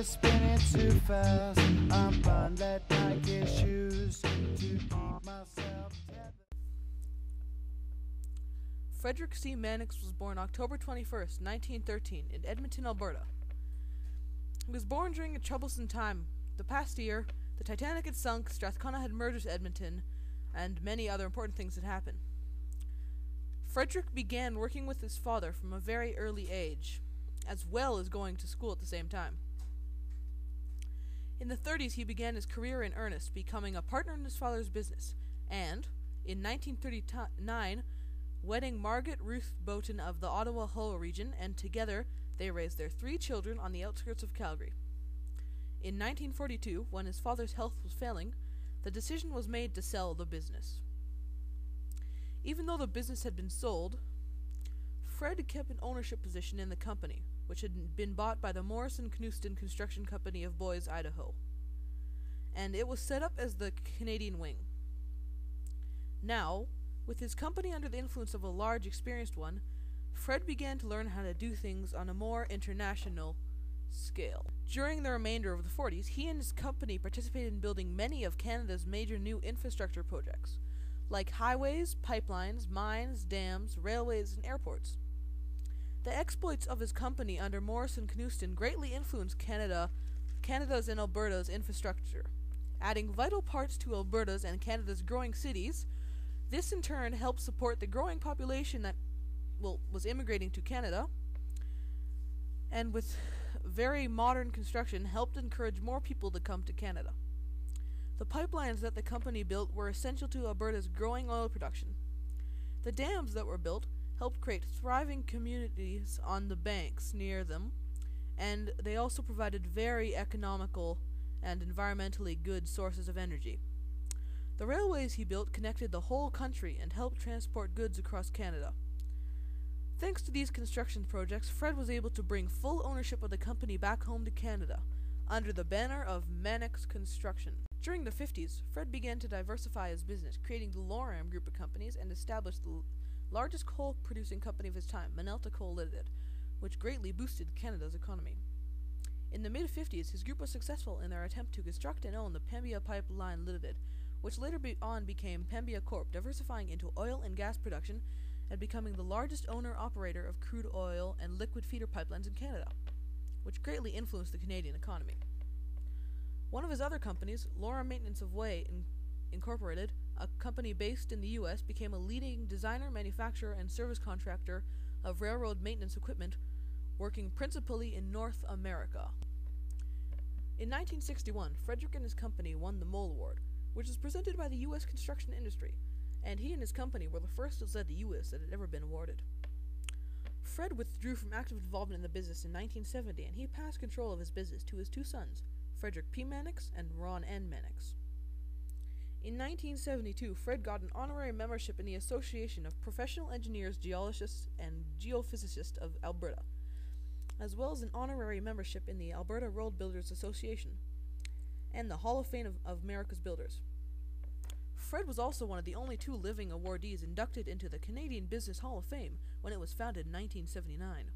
is spinning too fast. I'm blind, let Nike shoes to keep myself tethered. Frederick C. Mannix was born October 21st, 1913, in Edmonton, Alberta. He was born during a troublesome time. The past year, the Titanic had sunk, Strathcona had murdered Edmonton, and many other important things had happened. Frederick began working with his father from a very early age, as well as going to school at the same time. In the 30s, he began his career in earnest, becoming a partner in his father's business, and, in 1939, wedding Margaret Ruth Boughton of the Ottawa-Hull region, and together they raised their 3 children on the outskirts of Calgary. In 1942, when his father's health was failing, the decision was made to sell the business. Even though the business had been sold, Fred kept an ownership position in the company, which had been bought by the Morrison-Knuston Construction Company of Boise, Idaho, and it was set up as the Canadian wing. Now, with his company under the influence of a large, experienced one, Fred began to learn how to do things on a more international scale. During the remainder of the 40s, he and his company participated in building many of Canada's major new infrastructure projects, like highways, pipelines, mines, dams, railways, and airports. The exploits of his company under Morrison-Knuston greatly influenced Canada's and Alberta's infrastructure, adding vital parts to Alberta's and Canada's growing cities. This in turn helped support the growing population that was immigrating to Canada, and with very modern construction helped encourage more people to come to Canada. The pipelines that the company built were essential to Alberta's growing oil production. The dams that were built helped create thriving communities on the banks near them, and they also provided very economical and environmentally good sources of energy. The railways he built connected the whole country and helped transport goods across Canada. Thanks to these construction projects, Fred was able to bring full ownership of the company back home to Canada, under the banner of Mannix Construction. During the 50s, Fred began to diversify his business, creating the Loram Group of companies and established the largest coal-producing company of his time, Minelta Coal Limited, which greatly boosted Canada's economy. In the mid-50s, his group was successful in their attempt to construct and own the Pembina Pipeline Limited, which later became Pembina Corp, diversifying into oil and gas production and becoming the largest owner-operator of crude oil and liquid feeder pipelines in Canada, which greatly influenced the Canadian economy. One of his other companies, Laura Maintenance of Way Incorporated, a company based in the U.S., became a leading designer, manufacturer, and service contractor of railroad maintenance equipment, working principally in North America. In 1961, Frederick and his company won the Mole Award, which was presented by the U.S. construction industry, and he and his company were the first outside the U.S. that had ever been awarded. Fred withdrew from active involvement in the business in 1970, and he passed control of his business to his 2 sons, Frederick P. Mannix and Ron N. Mannix. In 1972, Fred got an honorary membership in the Association of Professional Engineers, Geologists, and Geophysicists of Alberta, as well as an honorary membership in the Alberta Road Builders Association and the Hall of Fame of America's Builders. Fred was also one of the only 2 living awardees inducted into the Canadian Business Hall of Fame when it was founded in 1979.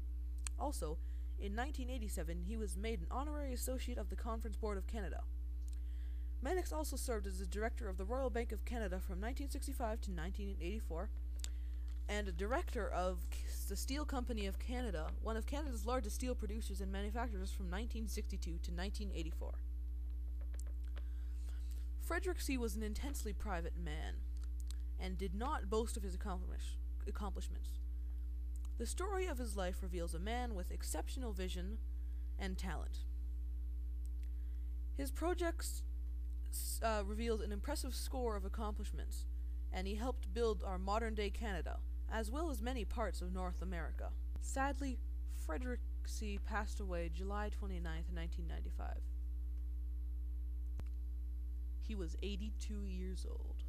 Also, in 1987, he was made an honorary associate of the Conference Board of Canada. Mannix also served as the director of the Royal Bank of Canada from 1965 to 1984, and a director of the Steel Company of Canada, one of Canada's largest steel producers and manufacturers from 1962 to 1984. Frederick C. was an intensely private man, and did not boast of his accomplishments. The story of his life reveals a man with exceptional vision and talent. His projects revealed an impressive score of accomplishments, and he helped build our modern-day Canada, as well as many parts of North America. Sadly, Frederick C. passed away July 29, 1995. He was 82 years old.